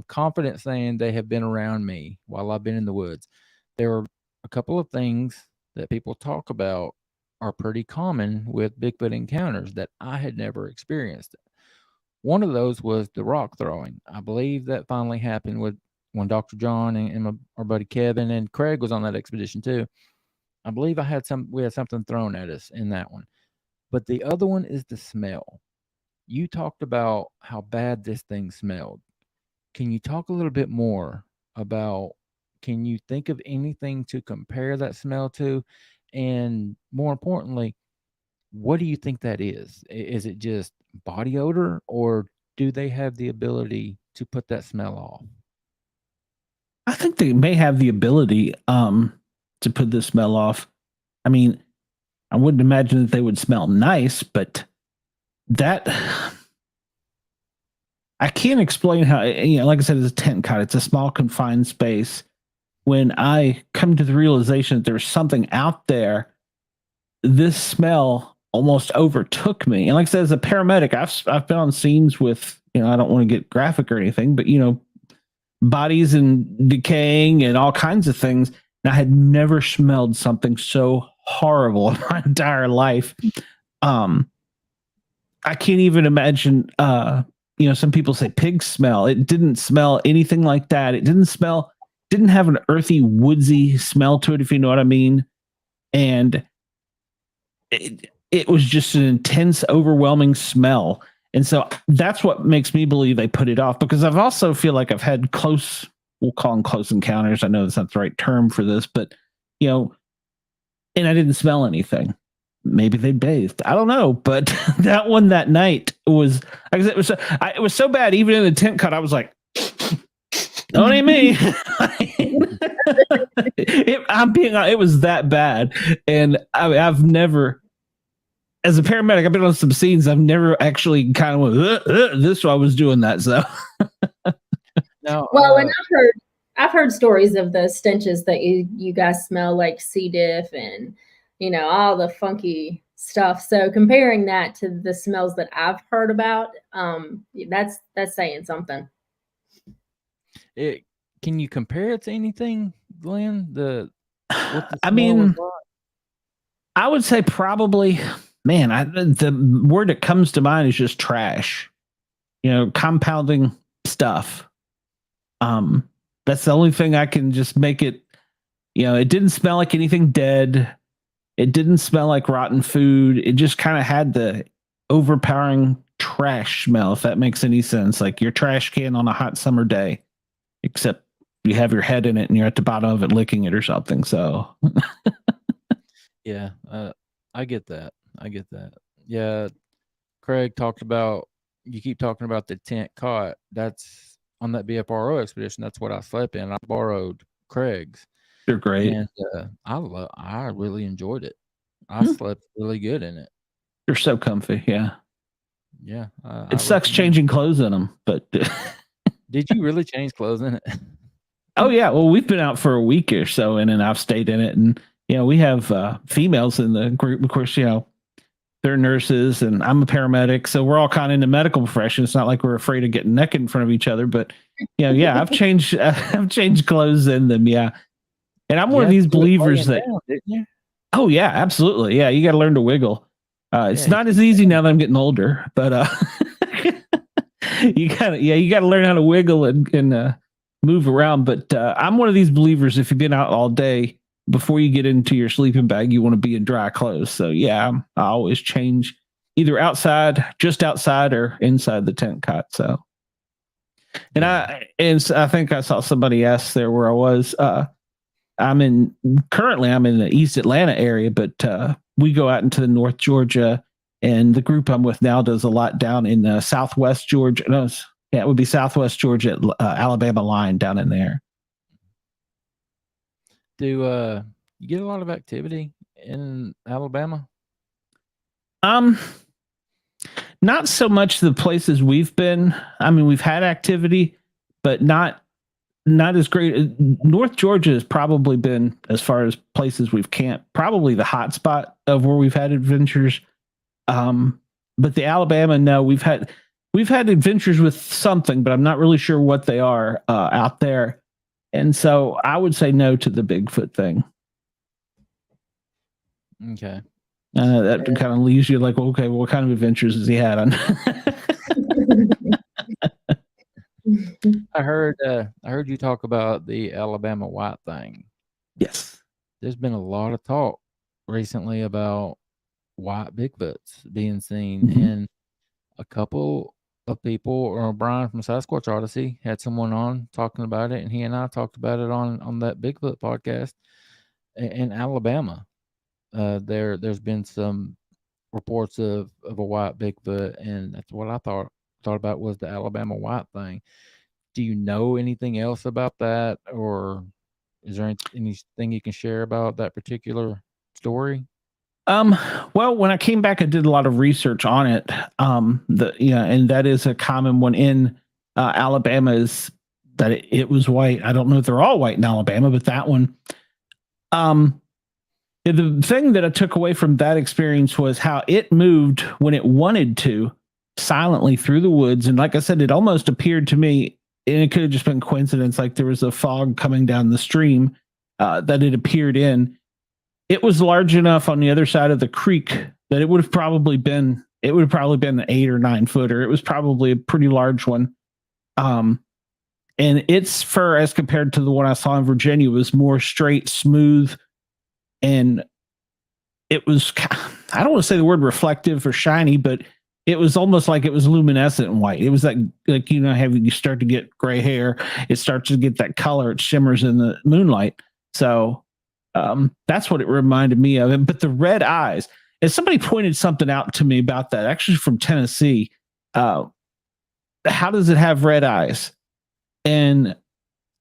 confident saying they have been around me while I've been in the woods. There are a couple of things that people talk about are pretty common with Bigfoot encounters that I had never experienced. One of those was the rock throwing. I believe that finally happened when Dr. John and our buddy Kevin and Craig was on that expedition too. I believe we had something thrown at us in that one. But the other one is the smell. You talked about how bad this thing smelled. Can you talk a little bit more about, can you think of anything to compare that smell to? And more importantly, what do you think that is? Is it just body odor, or do they have the ability to put that smell off? I think they may have the ability to put the smell off. I mean, I wouldn't imagine that they would smell nice, but that I can't explain how, like I said, it's a tent cot. It's a small confined space. When I come to the realization that there's something out there, this smell almost overtook me. And like I said, as a paramedic, I've been on scenes with, I don't want to get graphic or anything, but bodies and decaying and all kinds of things. And I had never smelled something so horrible in my entire life. I can't even imagine, some people say pig smell. It didn't smell anything like that. It didn't have an earthy, woodsy smell to it, if you know what I mean. And it was just an intense, overwhelming smell. And so that's what makes me believe they put it off, because I've also feel like I've had we'll call them close encounters. I know that's not the right term for this, but and I didn't smell anything. Maybe they bathed. I don't know. But that one that night was, like I said, it was so bad. Even in the tent cut, I was like, don't eat me. It was that bad. And I've never, as a paramedic, I've been on some scenes. I've never actually kind of went, this while I was doing that. So, Now, Well, and I've heard stories of the stenches that you guys smell, like C. diff and all the funky stuff. So comparing that to the smells that I've heard about, that's saying something. Can you compare it to anything, Glenn? I would say probably, man, the word that comes to mind is just trash. Compounding stuff. That's the only thing I can just make it. It didn't smell like anything dead. It didn't smell like rotten food. It just kind of had the overpowering trash smell, if that makes any sense. Like your trash can on a hot summer day, except you have your head in it and you're at the bottom of it licking it or something. So, yeah, I get that. Yeah, Craig talked about. You keep talking about the tent cot. That's on that BFRO expedition. That's what I slept in. I borrowed Craig's. They're great. And I really enjoyed it. I slept really good in it. They're so comfy. Yeah. Yeah. It sucks changing clothes in them, but did you really change clothes in it? Oh yeah. Well, we've been out for a week or so, and I've stayed in it, and we have females in the group. Of course, they're nurses, and I'm a paramedic, so we're all kind of in the medical profession. It's not like we're afraid of getting naked in front of each other, but I've changed clothes in them. Yeah. And I'm one of these believers that, didn't you? Oh yeah, absolutely. Yeah. You got to learn to wiggle. It's not as easy now that I'm getting older, but you got to learn how to wiggle and move around. But I'm one of these believers. If you've been out all day, before you get into your sleeping bag, you want to be in dry clothes. So yeah, I always change either just outside or inside the tent cot. So, and I think I saw somebody ask there where I was, I'm in the East Atlanta area, but we go out into the North Georgia, and the group I'm with now does a lot down in Southwest Georgia. No, it would be Southwest Georgia, Alabama line down in there. Do you get a lot of activity in Alabama? Not so much the places we've been. I mean, we've had activity, but not as great. North Georgia has probably been, as far as places we've camped, probably the hot spot of where we've had adventures. But the Alabama, no, we've had adventures with something, but I'm not really sure what they are out there. And so I would say no to the Bigfoot thing. Okay. That kind of leaves you like, well, okay, well, what kind of adventures has he had on? I heard you talk about the Alabama white thing. Yes. There's been a lot of talk recently about white Bigfoots being seen, and a couple of people, or Brian from Sasquatch Odyssey had someone on talking about it, and he and I talked about it on that Bigfoot podcast in Alabama. There's been some reports of a white Bigfoot, and that's what I thought about was the Alabama white thing. Do you know anything else about that, or is there anything you can share about that particular story? Well, when I came back, I did a lot of research on it. And that is a common one in Alabama, is that it was white. I don't know if they're all white in Alabama, but that one. The thing that I took away from that experience was how it moved when it wanted to, silently through the woods. And like I said, it almost appeared to me, and it could have just been coincidence, like there was a fog coming down the stream that it appeared in. It was large enough on the other side of the creek that it would have probably been an 8 or 9 footer. It was probably a pretty large one. And its fur, as compared to the one I saw in Virginia, was more straight, smooth, and it was, I don't want to say the word reflective or shiny, but it was almost like it was luminescent and white. It was like having you start to get gray hair, it starts to get that color, it shimmers in the moonlight. So that's what it reminded me of. But the red eyes, and somebody pointed something out to me about that, actually from Tennessee. How does it have red eyes? And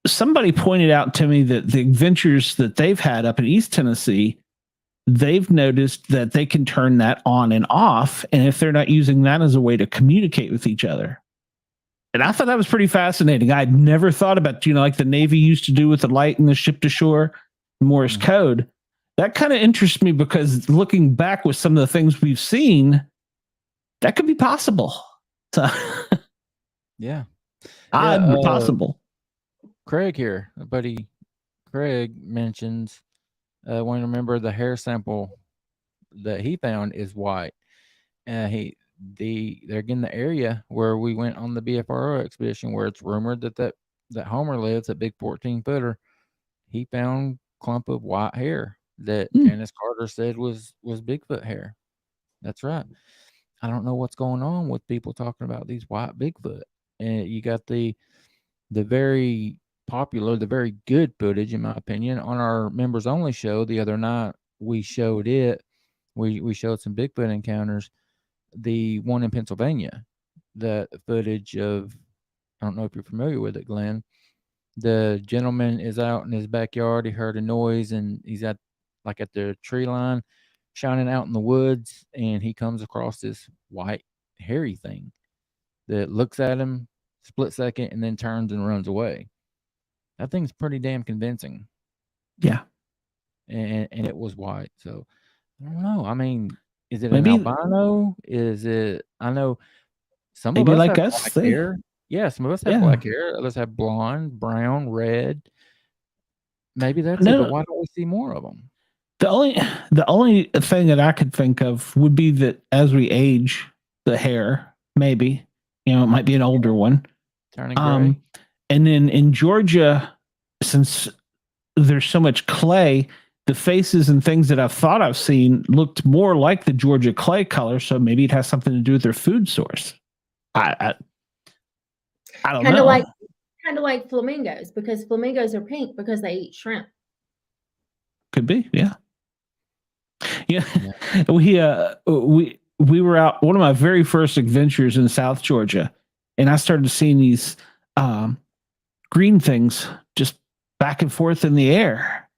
somebody pointed out to me that the adventures that they've had up in East Tennessee, they've noticed that they can turn that on and off, and if they're not using that as a way to communicate with each other. And I thought that was pretty fascinating. I'd never thought about, like the Navy used to do with the light in the ship to shore, Morse code. That kind of interests me because looking back with some of the things we've seen, that could be possible. So, Yeah. possible. Craig here, buddy Craig mentions, when remember the hair sample that he found is white. They're in the area where we went on the BFRO expedition, where it's rumored that Homer lives, that big 14-footer. He found clump of white hair that Janice Carter said was Bigfoot hair. That's right. I don't know what's going on with people talking about these white Bigfoot. And you got the very popular, the very good footage, in my opinion, on our members only show the other night. We showed it. We showed some Bigfoot encounters. The one in Pennsylvania, the footage of, I don't know if you're familiar with it, Glenn. The gentleman is out in his backyard. He heard a noise, and he's at the tree line, shining out in the woods, and he comes across this white hairy thing that looks at him, split second, and then turns and runs away. That thing's pretty damn convincing. Yeah. And it was white. So I don't know. I mean, is it an albino? Is it, I know some of us like have us, black hair. Yeah, some of us have black hair. Others have blonde, brown, red. Maybe that's it, but why don't we see more of them? The only thing that I could think of would be that as we age, the hair, maybe, it might be an older one. Turning gray. And then in Georgia, since there's so much clay, the faces and things that I've thought I've seen looked more like the Georgia clay color. So maybe it has something to do with their food source. I don't know. Kind of like flamingos, because flamingos are pink because they eat shrimp. Could be, yeah. We were out, one of my very first adventures in South Georgia, and I started seeing these green things just back and forth in the air.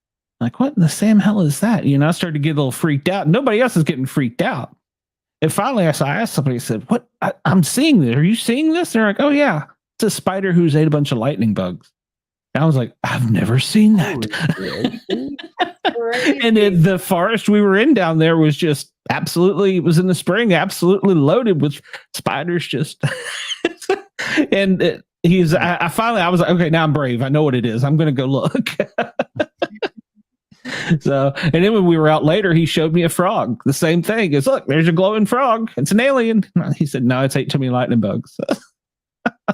Like, what in the Sam hell is that? I started to get a little freaked out. Nobody else is getting freaked out. And finally, I asked somebody, I said, what? I'm seeing this. Are you seeing this? They're like, oh, yeah. It's a spider who's ate a bunch of lightning bugs. And I was like, I've never seen that. And the forest we were in down there was just absolutely, it was in the spring, absolutely loaded with spiders. Just and I was like, okay, now I'm brave. I know what it is. I'm going to go look. So, and then when we were out later, he showed me a frog. The same thing. It's, look, there's a glowing frog. It's an alien. He said, no, it's ate too many lightning bugs.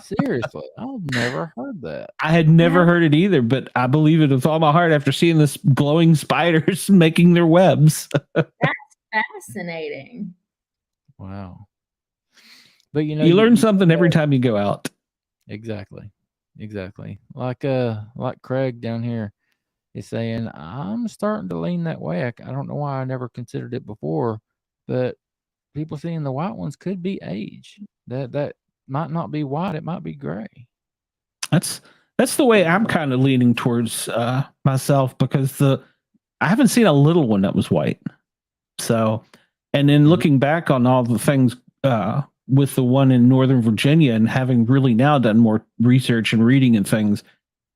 Seriously, I've never heard that. I had never heard it either, but I believe it with all my heart after seeing this glowing spiders making their webs. That's fascinating. Wow. But you learn something every time you go out. Exactly. Like Craig down here is saying, I'm starting to lean that way. I don't know why I never considered it before, but people seeing the white ones could be age. That might not be white, it might be gray. That's the way I'm kind of leaning towards myself, because I haven't seen a little one that was white. So, and then looking back on all the things with the one in Northern Virginia, and having really now done more research and reading and things,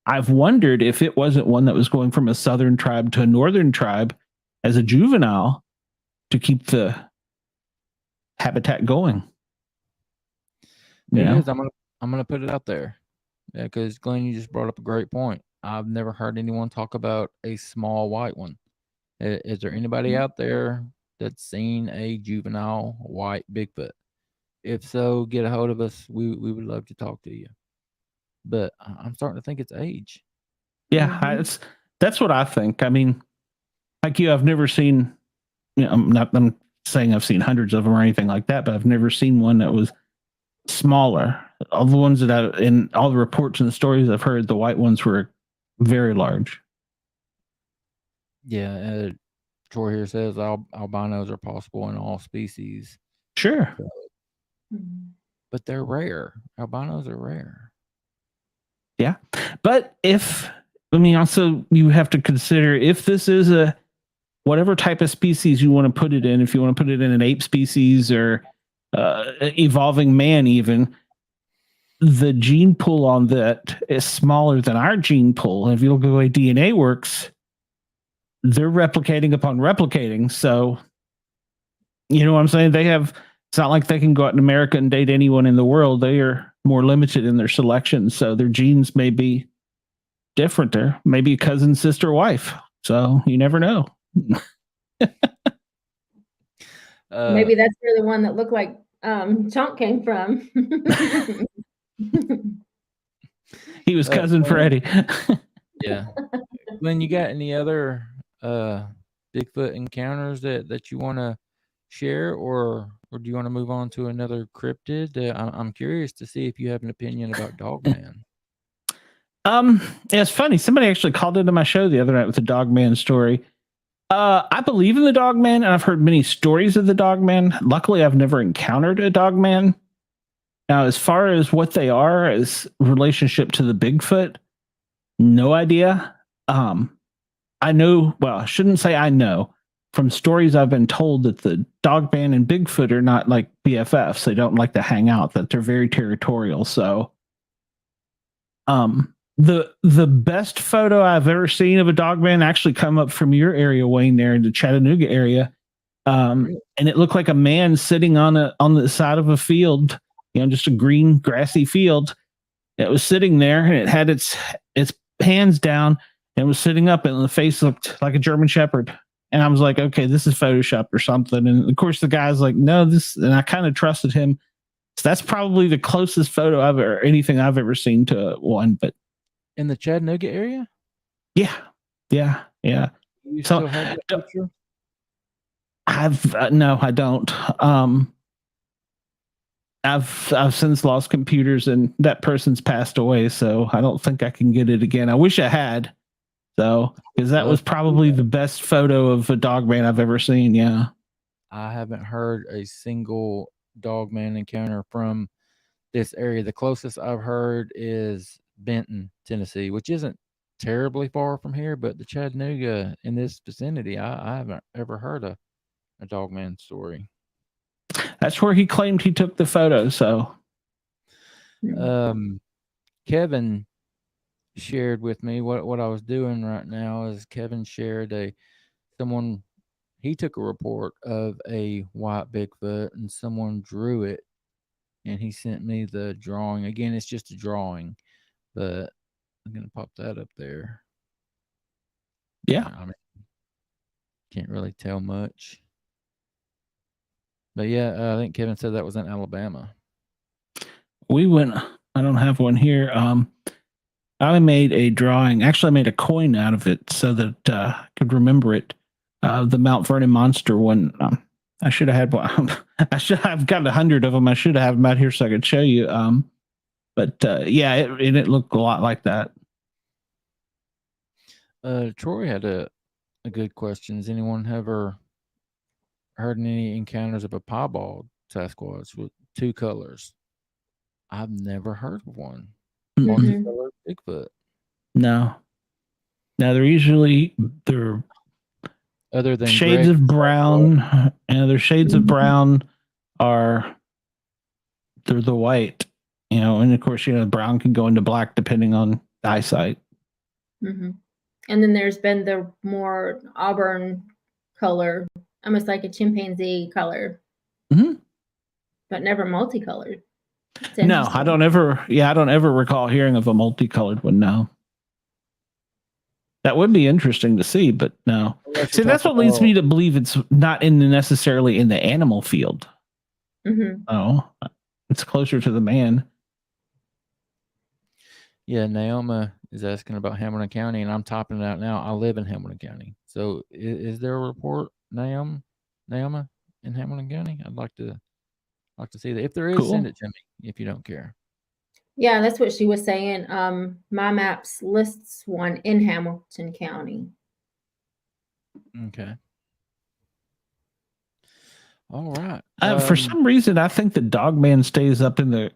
I've wondered if it wasn't one that was going from a southern tribe to a northern tribe as a juvenile to keep the habitat going. It is. I'm gonna put it out there. Yeah, because Glenn, you just brought up a great point. I've never heard anyone talk about a small white one. Is there anybody out there that's seen a juvenile white Bigfoot? If so, get a hold of us. We would love to talk to you. But I'm starting to think it's age. Yeah, that's what I think. I mean, like you, I've never seen. I'm saying I've seen hundreds of them or anything like that, but I've never seen one that was smaller. All the ones that in all the reports and the stories I've heard, the white ones were very large. Yeah, Troy here says albinos are possible in all species. Sure. But they're rare. Albinos are rare. Yeah. But also you have to consider if this is a whatever type of species you want to put it in, if you want to put it in an ape species or evolving man, even the gene pool on that is smaller than our gene pool. And if you look at the way DNA works, they're replicating upon replicating. So, you know what I'm saying? It's not like they can go out in America and date anyone in the world. They are more limited in their selection. So their genes may be different. There maybe cousin, sister, wife. So you never know. Maybe that's where the one that looked like Chunk came from. He was cousin Freddie. Yeah. Glenn, you got any other Bigfoot encounters that you want to share, or do you want to move on to another cryptid? I'm curious to see if you have an opinion about Dogman. It's funny. Somebody actually called into my show the other night with a Dogman story. I believe in the Dogman, and I've heard many stories of the Dogman. Luckily, I've never encountered a Dogman. Now, as far as what they are as relationship to the Bigfoot, no idea. I know, well, I shouldn't say I know. From stories I've been told that the Dogman and Bigfoot are not like BFFs. They don't like to hang out, that they're very territorial. So the best photo I've ever seen of a Dogman actually come up from your area, Wayne, there in the Chattanooga area. And it looked like a man sitting on the side of a field, just a green grassy field. It was sitting there and it had its hands down and was sitting up, and the face looked like a German Shepherd. And I was like, okay, this is Photoshopped or something. And of course the guy's like, no, and I kind of trusted him. So that's probably the closest photo anything I've ever seen to one. But in the Chattanooga area? Yeah. You still have that picture? No, I don't. I've since lost computers, and that person's passed away, so I don't think I can get it again. I wish I had, though, because that was probably the best photo of a Dogman I've ever seen. Yeah, I haven't heard a single Dogman encounter from this area. The closest I've heard is Benton, Tennessee, which isn't terribly far from here, but the Chattanooga in this vicinity, I haven't ever heard a Dogman story. That's where he claimed he took the photo. So, Kevin shared with me what I was doing right now is Kevin shared he took a report of a white Bigfoot and someone drew it, and he sent me the drawing. Again, it's just a drawing, but I'm going to pop that up there. Yeah. I mean, can't really tell much. But yeah, I think Kevin said that was in Alabama. I don't have one here. I made a drawing. Actually, I made a coin out of it so that I could remember it. The Mount Vernon monster one. I should have had one. I've got 100 of them. I should have them out here so I could show you. But it looked a lot like that. Troy had a good question. Has anyone ever heard any encounters of a piebald Sasquatch with two colors? I've never heard of one. Multicolored Bigfoot. No, they're other than shades of brown, and their shades of brown they're the white, and of course, brown can go into black depending on eyesight. Mm-hmm. And then there's been the more auburn color, almost like a chimpanzee color, but never multicolored. No, I don't ever recall hearing of a multicolored one. No. That would be interesting to see, but no. See, that's what leads me to believe it's not necessarily in the animal field. Mm-hmm. Oh, it's closer to the man. Yeah, Naoma is asking about Hamilton County, and I'm typing it out now. I live in Hamilton County. So is there a report, Naoma? in Hamilton County? I'd like to see that. If there is, Cool. send it to me if you don't care. Yeah, that's what she was saying. My maps lists one in Hamilton County. Okay. All right. For some reason, I think the Dogman stays up in the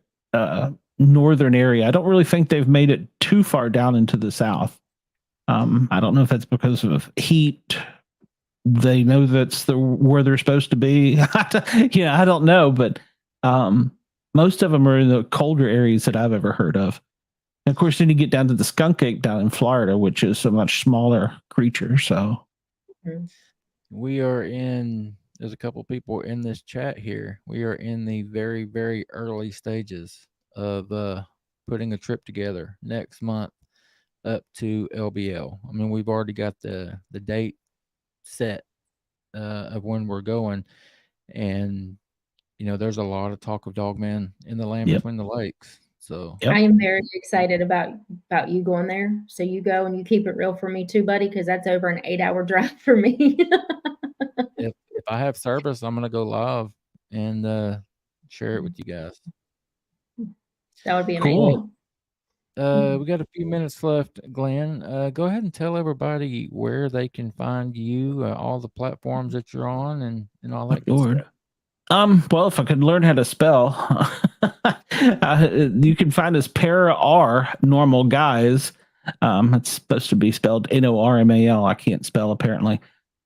northern area. I don't really think they've made it too far down into the south. I don't know if that's because of heat. They know that's where they're supposed to be. I don't know, but most of them are in the colder areas that I've ever heard of. And of course, then you get down to the skunk ape down in Florida, which is a much smaller creature. So we are in. There's a couple people in this chat here. We are in the very, very early stages of putting a trip together next month up to LBL. I mean, we've already got the date set of when we're going, and there's a lot of talk of Dogman in the land between the lakes. So I am very excited about you going there. So you go and you keep it real for me too, buddy, because that's over an 8-hour drive for me. if I have service, I'm gonna go live and share it with you guys. That would be amazing. Cool. We got a few minutes left, Glenn. Go ahead and tell everybody where they can find you, all the platforms that you're on, and all that good stuff. Well, if I could learn how to spell, you can find us Paranormal Guys. It's supposed to be spelled Normal. I can't spell apparently.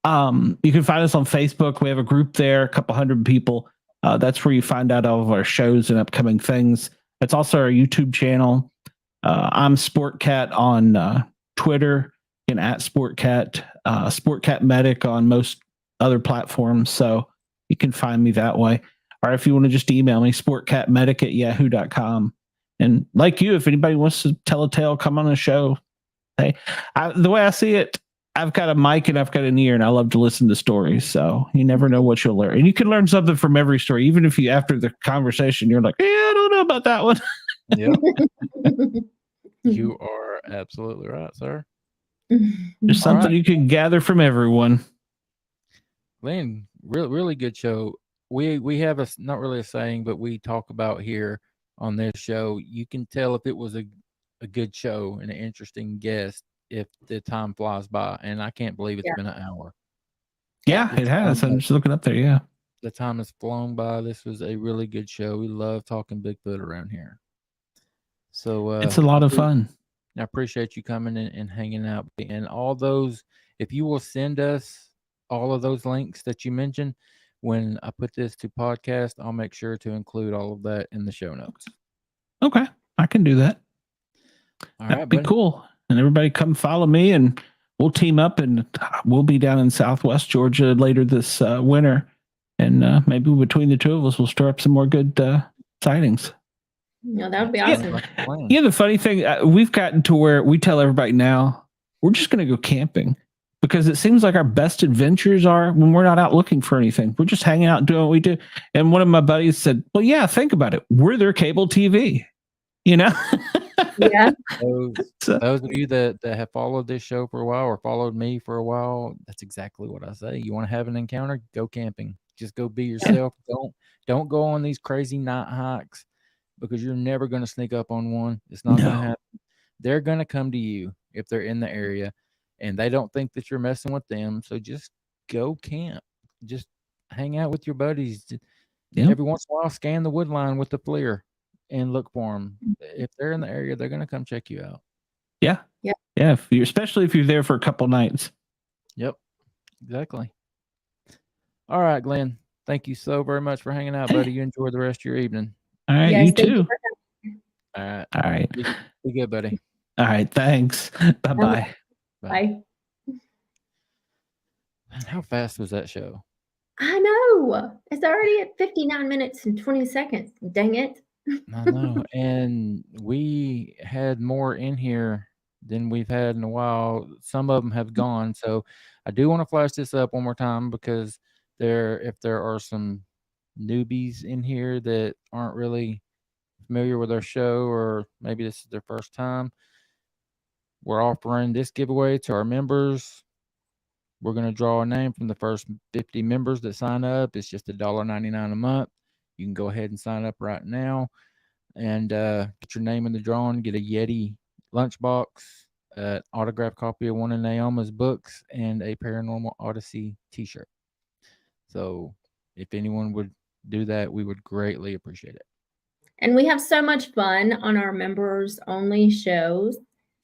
You can find us on Facebook. We have a group there, a couple hundred people. That's where you find out all of our shows and upcoming things. It's also our YouTube channel. I'm Sportcat on Twitter and at Sportcat, Sportcat Medic on most other platforms. So you can find me that way. Or if you want to just email me, sportcatmedic@yahoo.com. And like you, if anybody wants to tell a tale, come on the show. Hey, the way I see it, I've got a mic and I've got an ear, and I love to listen to stories. So you never know what you'll learn. And you can learn something from every story, even if you, after the conversation, you're like, yeah, I don't know about that one. Yep. You are absolutely right, sir. There's something you can gather from everyone. Glenn, really good show. We have not really a saying, but we talk about here on this show. You can tell if it was a good show and an interesting guest if the time flies by, and I can't believe it's been an hour. Yeah, it has. I'm just looking up there. Yeah, the time has flown by. This was a really good show. We love talking Bigfoot around here. So it's a lot of fun. I appreciate you coming in and hanging out. And all those, if you will send us all of those links that you mentioned, when I put this to podcast, I'll make sure to include all of that in the show notes. Okay, I can do that. That'd be cool. And everybody come follow me, and we'll team up, and we'll be down in Southwest Georgia later this winter. And maybe between the two of us, we'll stir up some more good sightings. No, that would be awesome. Yeah, the funny thing, we've gotten to where we tell everybody now, we're just going to go camping, because it seems like our best adventures are when we're not out looking for anything. We're just hanging out and doing what we do. And one of my buddies said, well, yeah, think about it. We're their cable TV, Yeah. Those of you that have followed this show for a while or followed me for a while, that's exactly what I say. You want to have an encounter? Go camping. Just go be yourself. Don't go on these crazy night hikes, because you're never going to sneak up on one. It's not going to happen. They're going to come to you if they're in the area, and they don't think that you're messing with them. So just go camp. Just hang out with your buddies. Every once in a while, scan the wood line with the FLIR and look for them. If they're in the area, they're going to come check you out. Yeah. Especially if you're there for a couple nights. Yep, exactly. All right, Glenn. Thank you so very much for hanging out, buddy. You enjoy the rest of your evening. All right, you too. All right. Be good, buddy. All right, thanks. Bye-bye. Bye. Man, how fast was that show? I know. It's already at 59 minutes and 20 seconds. Dang it. I know. And we had more in here than we've had in a while. Some of them have gone. So I do want to flash this up one more time, because if there are some newbies in here that aren't really familiar with our show, or maybe this is their first time, we're offering this giveaway to our members. We're going to draw a name from the first 50 members that sign up. It's just $1.99 a month. You can go ahead and sign up right now and get your name in the drawing, get a Yeti lunchbox, an autographed copy of one of Naoma's books, and a Paranormal Odyssey t-shirt. So if anyone would do that, we would greatly appreciate it. And we have so much fun on our members only shows.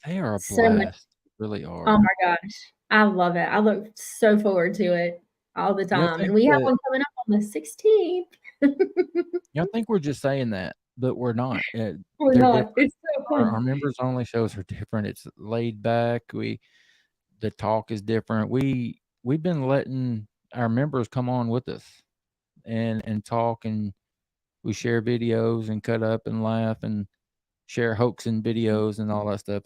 They are a So much. blast. Really are. Oh my gosh. I love it. I look so forward to it all the time. And we have one coming up on the 16th. Y'all think we're just saying that, but we're not. We're not. Different. It's so fun. Our members only shows are different. It's laid back. The talk is different. We've been letting our members come on with us and talk, and we share videos and cut up and laugh and share hoaxing videos and all that stuff.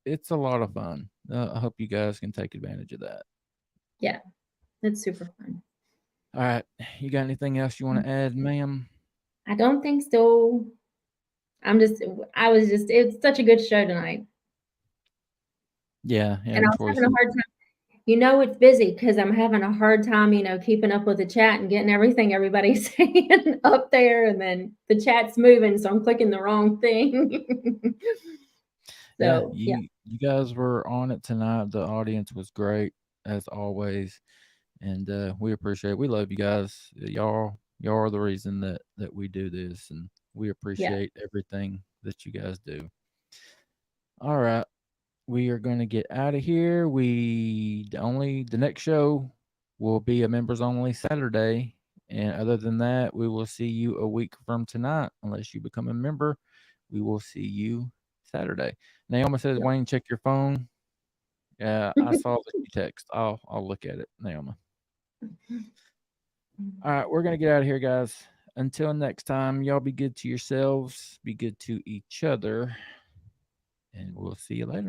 It's a lot of fun. I hope you guys can take advantage of that. Yeah, it's super fun. All right. You got anything else you want to add, ma'am? I don't think so. It's such a good show tonight. Yeah. And I was having a hard time. It's busy because I'm having a hard time, keeping up with the chat and getting everything everybody's saying up there. And then the chat's moving, so I'm clicking the wrong thing. You guys were on it tonight. The audience was great, as always. And we appreciate it. We love you guys. Y'all are the reason that we do this. And we appreciate everything that you guys do. All right. We are going to get out of here. The next show will be a members only Saturday. And other than that, we will see you a week from tonight. Unless you become a member, we will see you Saturday. Naoma says, Wayne, check your phone. Yeah, I saw that you text. I'll look at it, Naoma. All right, we're going to get out of here, guys. Until next time, y'all be good to yourselves, be good to each other, and we'll see you later.